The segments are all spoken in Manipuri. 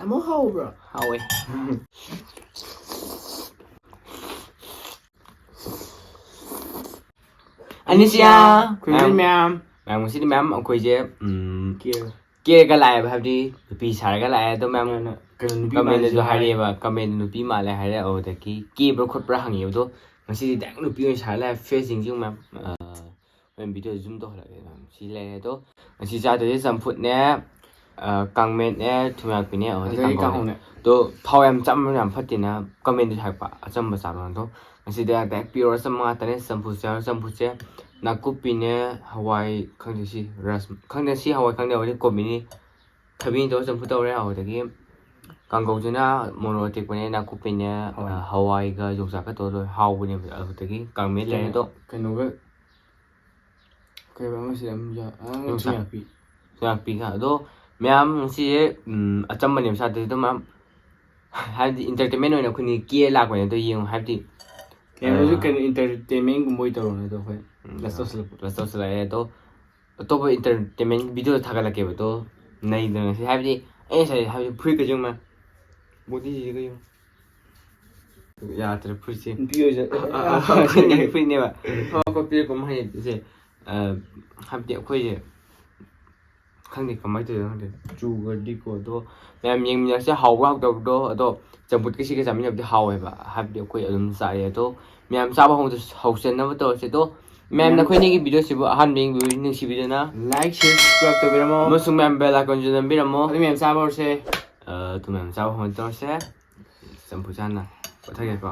ꯑꯃꯨꯛ ꯍꯧꯕ꯭ꯔꯣ ꯍꯥꯎꯋꯦ ꯑꯅꯤꯁꯤꯌꯥ ꯈꯨꯟꯒꯤ ꯃꯌꯥꯝ ꯃꯌꯥꯝ ꯉꯁꯤꯗꯤ ꯃꯌꯥꯝ ꯑꯩꯈꯣꯏꯁꯦ ꯀꯦꯔ ꯀꯦꯔꯒ ꯂꯥꯛꯑꯦꯕ ꯍꯥꯏꯕꯗꯤ ꯅꯨꯄꯤ ꯁꯥꯔꯒ ꯂꯥꯛꯑꯦ ꯑꯗꯣ ꯃꯌꯥꯝ ꯀꯩꯅꯣ ꯅꯨꯄꯤ ꯀꯃꯦꯟꯗꯁꯨ ꯃꯥꯜꯂꯤꯁꯦ ꯍꯥꯏꯔꯛꯑꯦꯕ ꯀꯃꯦꯟꯗ ꯅꯨꯄꯤ ꯃꯥꯜꯂꯦ ꯍꯥꯏꯔꯦ ꯑꯗꯨꯗꯒꯤ ꯀꯦꯕ꯭ꯔꯥ ꯈꯣꯠꯄ꯭ꯔꯥ ꯍꯪꯉꯦꯕ ꯑꯗꯣ ꯉꯁꯤꯗꯤ ꯗꯥꯏꯔꯦꯛ ꯅꯨꯄꯤ ꯑꯣꯏꯅ ꯁꯥꯔ ꯂꯥꯛꯑꯦ ꯐꯦꯁꯁꯤꯡꯁꯨ ꯃꯌꯥꯝ ꯃꯌꯥꯝ ꯚꯤꯗꯤꯑꯣ ꯖꯨꯝ ꯇꯧꯍꯜꯂꯛꯑꯦ ꯁꯤ ꯂꯩꯔꯦ ꯑꯗꯣ ꯉꯁꯤ ꯆꯥꯗꯣꯏꯁꯦ ꯆꯝꯐꯨꯠꯅꯦ ꯀꯥꯡꯃꯦꯠꯅꯦ ꯊꯨꯝꯌꯥꯛꯄꯤꯅꯦ ꯑꯗꯒꯤ ꯀꯥꯡꯍꯧꯅꯦ ꯑꯗꯣ ꯊꯥꯎ ꯌꯥꯝ ꯆꯝꯕ ꯌꯥꯝ ꯐꯠꯇꯦꯅ ꯀꯃꯦꯟꯗꯁꯨ ꯍꯥꯏꯔꯛꯄ ꯑꯆꯝꯕ ꯆꯥꯕ ꯑꯗꯣ ꯉꯁꯤꯗꯤ ꯗꯥꯏꯔꯦꯛ ꯄꯤꯌꯣꯔ ꯑꯆꯝꯕ ꯉꯥꯛꯇꯅꯦ ꯆꯝꯐꯨꯠꯁꯦ ꯅꯥꯀꯨꯞꯄꯤꯅꯦ ꯍꯋꯥꯏ ꯈꯪꯗꯦ ꯁꯤ ꯈꯪꯗꯦ ꯁꯤ ꯍꯋꯥꯏ ꯈꯪꯗꯦ ꯍꯧꯖꯤꯛ ꯀꯣꯕꯤꯅꯤ ꯊꯕꯤꯅꯤ ꯇꯧꯔ ꯆꯝꯐꯨꯠ ꯇꯧꯔꯦ ꯑꯗꯨꯗꯒꯤ ꯀꯥꯡꯒꯧꯁꯤꯅ ꯃꯣꯔꯣꯛ ꯑꯇꯦꯛꯄꯅꯦ ꯅꯥꯀꯨꯞꯄꯤꯅꯦ ꯍꯋꯥꯏꯒ ꯌꯣꯡꯆꯥꯛꯀ ꯇꯧꯔ ꯂꯣꯏ ꯍꯥꯎꯕꯅꯦꯕ ꯑꯗꯨꯗꯒꯤ ꯀꯥꯡꯃꯦꯠ ꯂꯩꯔꯦ ꯑꯗꯣ ꯀꯩꯅꯣꯒ ꯀꯩꯕ ꯑꯃꯁꯤ ꯊꯨꯝꯌꯥꯛꯄꯤꯒ ꯑꯗꯣ ꯃꯌꯥꯝ ꯉꯁꯤꯁꯦ ꯑꯆꯝꯕꯅꯦꯕ ꯆꯥꯗꯣꯏꯁꯦ ꯑꯗꯣ ꯃꯌꯥꯝ ꯍꯥꯏꯕꯗꯤ ꯏꯟꯇꯔꯇꯦꯟꯃꯦꯟ ꯑꯣꯏꯅ ꯑꯩꯈꯣꯏꯅꯤ ꯀꯦ ꯂꯥꯛꯄꯅꯦ ꯑꯗꯣ ꯌꯦꯡꯉꯣ ꯍꯥꯏꯕꯗꯤ ꯀꯩꯅꯣꯁꯨ ꯀꯩꯅꯣ ꯏꯟꯇꯔꯇꯦꯟꯃꯦꯟꯒꯨꯝꯕ ꯑꯣꯏ ꯇꯧꯔꯅꯤ ꯑꯗꯣ ꯑꯩꯈꯣꯏ ꯄ꯭ꯂꯁ ꯇꯧꯁꯤꯜꯂꯛꯑꯦ ꯑꯗꯣ ꯑꯇꯣꯞꯄ ꯏꯟꯇꯔꯇꯦꯟꯃꯦꯟ ꯚꯤꯗꯤꯑꯣ ꯊꯥꯒꯠꯂꯛꯀꯦꯕ ꯑꯗꯣ ꯅꯩꯗꯅ ꯉꯁꯤ ꯍꯥꯏꯕꯗꯤ ꯑꯩ ꯉꯁꯥꯏ ꯍꯥꯏꯕꯗꯤ ꯐꯨꯔꯤꯠꯀꯁꯨ ꯃꯌꯥꯝ ꯕꯣꯗꯤꯁꯤꯒ ꯌꯦꯡꯉꯨ ꯌꯥꯗ꯭ꯔꯦ ꯐꯨꯔꯤꯠꯁꯦ ꯅꯨꯄꯤ ꯑꯣꯏꯖ ꯐꯨꯔꯤꯠꯅꯦꯕ ꯄꯤꯔꯛꯄ ꯍꯩꯁꯦ ꯍꯥꯏꯕꯗꯤ ꯑꯩꯈꯣꯏꯁꯦ ꯈꯪꯗꯦ ꯀꯃꯥꯏꯅ ꯇꯧꯔꯤꯅꯣ ꯈꯪꯗꯦ ꯆꯨꯒꯗꯤꯀꯣ ꯑꯗꯣ ꯃꯌꯥꯝ ꯌꯦꯡꯃꯤꯟꯅꯔꯁꯦ ꯍꯥꯎꯕ꯭ꯔꯥ ꯍꯥꯎꯇꯕꯗꯣ ꯑꯗꯣ ꯆꯝꯐꯨꯠꯀ ꯁꯤꯒ ꯆꯥꯃꯤꯟꯅꯕꯗꯤ ꯍꯥꯎꯋꯦꯕ ꯍꯥꯏꯕꯗꯤ ꯑꯩꯈꯣꯏ ꯑꯗꯨꯝ ꯆꯥꯏꯑꯦ ꯑꯗꯣ ꯃꯌꯥꯝ ꯆꯥꯕ ꯍꯧꯆꯟꯅꯕ ꯇꯧꯔꯁꯦ ꯑꯗꯣ ꯃꯌꯥꯝ ꯅꯈꯣꯏꯅꯤꯒꯤ ꯚꯤꯗꯤꯑꯣꯁꯤꯕꯨ ꯑꯍꯥꯟꯕ ꯌꯦꯡꯕꯤꯕ ꯅꯨꯡꯁꯤꯕꯤꯗꯅ ꯂꯥꯏꯛ ꯁꯤꯌꯔ ꯁꯕꯁꯀ꯭ꯔꯥꯏꯕ ꯇꯧꯕꯤꯔꯝꯃꯣ ꯑꯃꯁꯨꯡ ꯃꯌꯥꯝ ꯕꯦꯜ ꯑꯥꯏꯀꯣꯟꯁꯨ ꯅꯝꯕꯤꯔꯝꯃꯣ ꯑꯗꯨ ꯃꯌꯥꯝ ꯆꯥꯕ ꯍꯧꯔꯁꯦ ꯑꯗꯨ ꯃꯌꯥꯝ ꯆꯥꯕ ꯍꯧꯅ ꯇꯧꯔꯁꯦ ꯆꯝꯐꯨꯠ ꯆꯥꯅ ꯄꯊꯒꯦꯀꯣ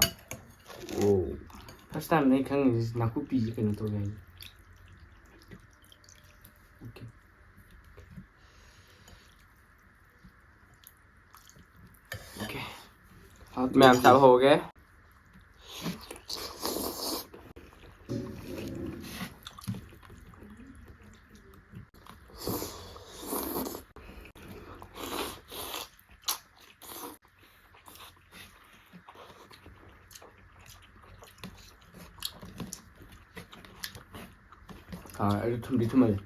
ꯑꯣ ꯐꯥꯔꯁ ꯇꯥꯏꯝ ꯑꯩ ꯈꯪꯉꯤꯁꯤ ꯅꯥꯀꯨꯞꯄꯤꯁꯤ ꯀꯩꯅꯣ ꯇꯧꯒꯦ ꯍꯥꯏꯁꯦ ꯑꯣꯀꯦ ꯑꯣꯀꯦ ꯃꯌꯥꯝ ꯆꯥꯕ ꯍꯧꯔꯒꯦ ꯑꯩ ꯊꯨꯝꯗꯤ ꯊꯨꯝꯍꯜꯂꯦ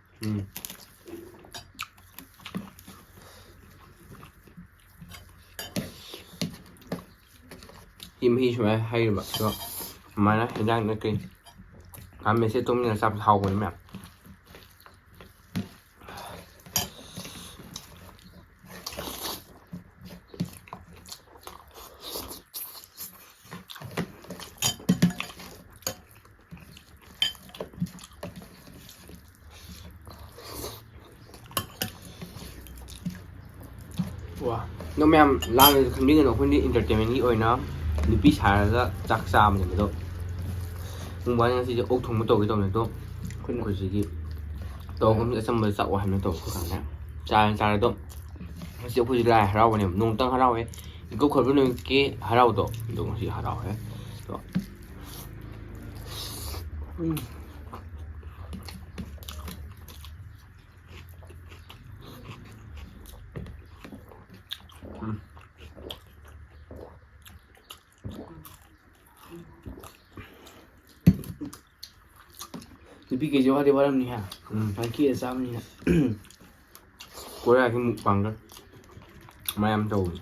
ꯁꯤ ꯃꯍꯤ ꯁꯨꯃꯥꯏꯅ ꯍꯩꯔꯕ ꯑꯗꯣ ꯁꯨꯃꯥꯏꯅ ꯍꯦꯟꯖꯥꯡ ꯀꯩ ꯈꯥꯃꯦꯟꯁꯦ ꯇꯨꯝꯃꯤꯟꯅ ꯆꯥꯕ ꯍꯥꯎꯕꯅꯤ ꯃꯌꯥꯝ ꯋꯥ ꯑꯗꯣ ꯃꯌꯥꯝ ꯂꯥꯟꯅꯁꯨ ꯈꯟꯕꯤꯒꯅꯨ ꯑꯩꯈꯣꯏꯗꯤ ꯏꯟꯇꯔꯇꯦꯟꯃꯦꯟꯒꯤ ꯑꯣꯏꯅ ꯅꯨꯄꯤ ꯁꯥꯔꯒ ꯆꯥꯛ ꯆꯥꯕꯅꯦꯕ ꯑꯗꯣ ꯄꯨꯡꯕꯥꯅꯤ ꯉꯁꯤꯁꯦ ꯑꯣꯛ ꯊꯣꯡꯕ ꯇꯧꯒꯦ ꯇꯧꯕꯅꯦ ꯑꯗꯣ ꯑꯩꯈꯣꯏ ꯁꯤꯒꯤ ꯇꯧꯐꯝꯁꯦ ꯑꯆꯝꯕꯗ ꯆꯥꯛꯑꯣ ꯍꯥꯏꯕꯅ ꯇꯧꯕ ꯀꯥꯟꯗ ꯆꯥꯔꯦ ꯑꯗꯣ ꯉꯁꯤ ꯑꯩꯈꯣꯏꯁꯤ ꯂꯥꯏ ꯍꯔꯥꯎꯕꯅꯦꯕ ꯅꯣꯡꯇꯪ ꯍꯔꯥꯎꯋꯦ ꯏꯀꯧꯈꯠꯄ ꯅꯨꯃꯤꯠꯀꯤ ꯍꯔꯥꯎꯕꯗꯣ ꯑꯗꯣ ꯉꯁꯤ ꯍꯔꯥꯎꯋꯦ ꯑꯗꯣ ꯅꯨꯄꯤ ꯀꯩꯁꯨ ꯋꯥꯗꯤ ꯋꯥꯔꯝꯅꯤ ꯍꯥ ꯄꯪꯀꯦꯗ ꯆꯥꯕꯅꯤꯅ ꯀꯣꯔꯤꯌꯥꯒꯤ ꯃꯨꯛꯕꯥꯡꯒ ꯃꯌꯥꯝ ꯇꯧꯕꯅꯤ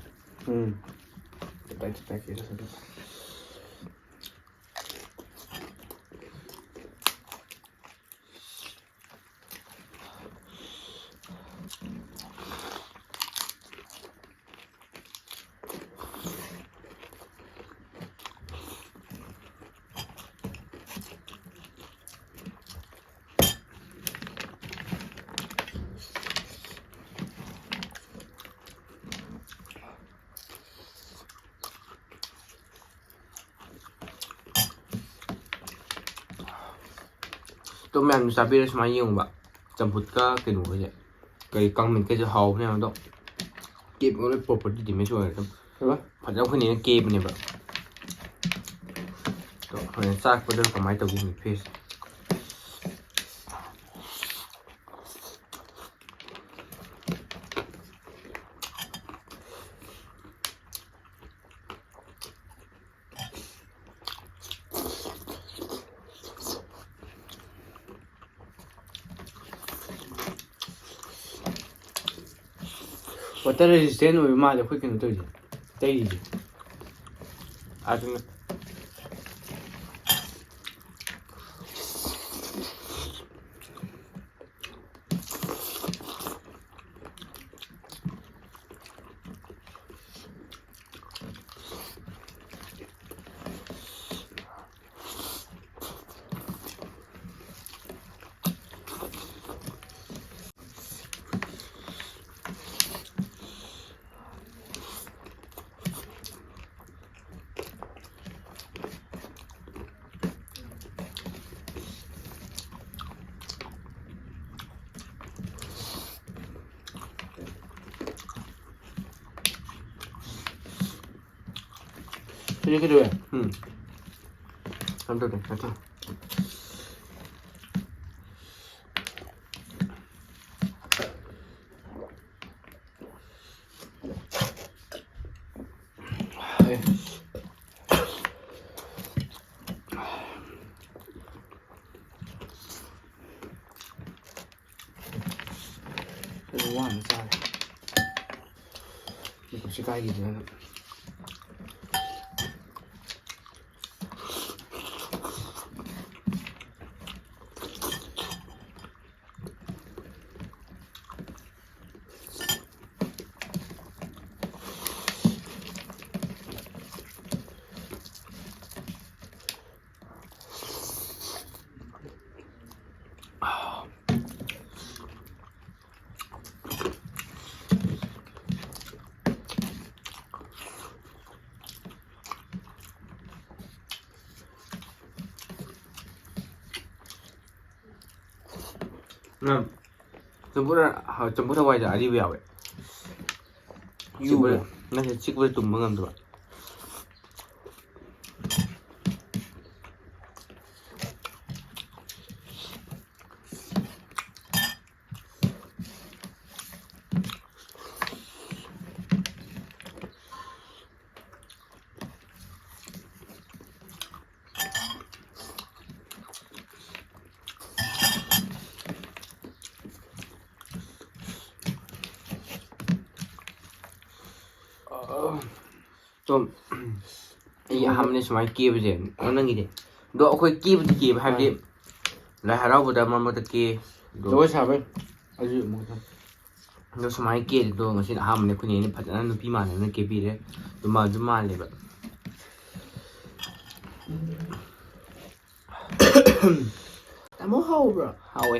또 ꯃꯌꯥꯝꯅ ꯆꯥꯕꯤꯔ ꯁꯨꯃꯥꯏꯅ ꯌꯦꯡꯉꯨꯕ ꯆꯝꯐꯨꯠꯀ ꯀꯩꯅꯣꯒꯁꯦ ꯀꯩ ꯀꯥꯡꯃꯦꯠꯀꯁꯦ ꯍꯥꯎꯕꯅꯦ ꯑꯗꯣ ꯀꯦꯞ ꯂꯣꯏ ꯄ꯭ꯔꯣꯄꯔꯇꯤ ꯗꯦꯃꯦꯖ ꯑꯣꯏꯔꯦ ꯑꯗꯨꯝ ꯐꯖꯅ ꯑꯩꯈꯣꯏꯅ ꯀꯦꯕꯅꯦꯕ ꯑꯗꯣ ꯍꯣꯔꯦꯟ ꯆꯥꯛꯄꯗ ꯀꯃꯥꯏꯅ ꯇꯧꯒꯦ ꯐꯦꯁ water resistant ꯑꯣꯏꯕ ꯃꯥꯜꯂꯦ ꯑꯩꯈꯣꯏ ꯀꯩꯅꯣ ꯇꯧꯔꯤꯁꯦ ꯇꯩꯔꯤꯁꯦ ꯑꯗꯨꯅ ꯁꯤꯗꯤ ꯀꯩꯗꯧꯋꯦ ꯀꯝꯗꯧꯗꯦ ꯅꯠꯇꯦ 와는 짜네 이거 시가이기 전에 ꯆꯝꯐꯨꯠ ꯍꯋꯥꯏꯗ ꯑꯔꯤꯕ ꯌꯥꯎꯋꯦ ꯅꯠꯇꯦ ꯆꯤꯛꯄꯗ ꯇꯨꯝꯕ ꯉꯝꯗꯕ 좀 ꯑꯩ ꯑꯍꯥꯟꯕꯅ ꯁꯨꯃꯥꯏꯅ ꯀꯦꯕꯁꯦ ꯅꯪꯒꯤꯗꯤ ꯑꯗꯣ ꯑꯩꯈꯣꯏ ꯀꯦꯕꯗꯤ ꯀꯦꯕ ꯍꯥꯏꯕꯗꯤ ꯂꯥꯏ ꯍꯔꯥꯎꯕꯗ ꯃꯔꯛ ꯃꯔꯛꯇ ꯀꯦ ꯖꯒꯣꯏ ꯁꯥꯕꯩ ꯑꯗꯨ ꯑꯃꯨꯛ ꯑꯗꯣ ꯁꯨꯃꯥꯏꯅ ꯀꯦꯗꯣ ꯉꯁꯤꯅ ꯑꯍꯥꯟꯕꯅꯦ ꯑꯩꯈꯣꯏꯅ ꯑꯩꯅ ꯐꯖꯅ ꯅꯨꯄꯤ ꯃꯥꯟꯅꯅ ꯀꯦꯕꯤꯔꯦ ꯑꯗꯨ ꯃꯥꯜꯂꯦꯕ ꯑꯃꯨꯛ ꯍꯥꯎꯕ꯭ꯔꯣ ꯍꯥꯎꯋꯦ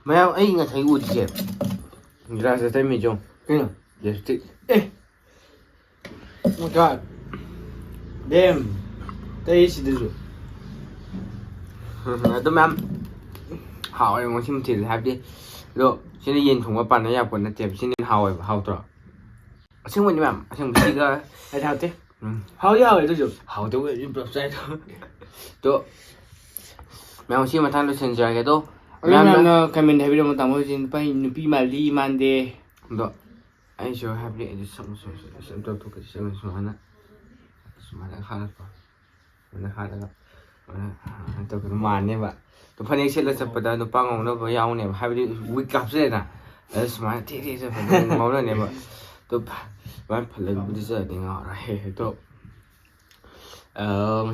ꯃꯌꯥꯝ ꯑꯩ ꯉꯁꯥꯏ ꯎꯔꯤꯁꯦ ꯒ꯭ꯔꯥꯁꯇ ꯇꯩꯃꯤꯖꯣ ꯀꯩꯅꯣ lipstick Oh my god. Damn. ꯇꯩ ꯁꯤꯗꯁꯨ ꯑꯗꯨ ꯃꯌꯥꯝ ꯍꯥꯎꯋꯦ ꯉꯁꯤ ꯃꯊꯦꯜꯁꯦ ꯍꯥꯏꯕꯗꯤ ꯑꯗꯣ ꯁꯤꯅ ꯌꯦꯟ ꯊꯣꯡꯕ ꯄꯥꯟꯅ ꯌꯥꯄꯣꯠ ꯅꯠꯇꯦꯕ ꯁꯤꯅ ꯍꯥꯎꯋꯦꯕ ꯍꯥꯎꯇ꯭ꯔꯣ ꯑꯁꯦꯡꯕꯅꯤ ꯃꯌꯥꯝ ꯑꯁꯦꯡꯕ ꯁꯤꯒ ꯑꯩ ꯍꯥꯎꯇꯦ 하우디 하우디 좀. 하우도 좀 럽사이도 또 명시 마탄도 센저게 또 얼마나 가면 해비로 담아진 빠이 누비 말리 만데. 또 아이쇼 하블리 이제 something to get some 하나 하나 하나 또 그 만네 또 파닉 셀러서 보다 또 빵옹도 뭐 야오네 하블리 위갑세나 스마트 티티서 뭐는 네 또 bạn phải lên bây giờ thì ngỏ rồi to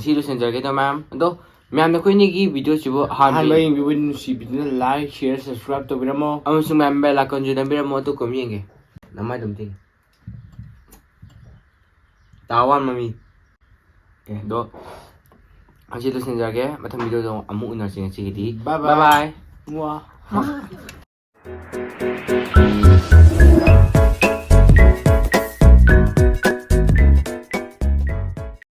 si lu center cái mam to mam nó khuyên cái video chỉ bộ Han bay vi win si bidin like share subscribe to biramo. ông sung mam bella con ju biramo to kom yenge na mai dum ting tawan mami do si lu center cái mà thằng video đó amu unar sing chi di Bye bye bye Mua.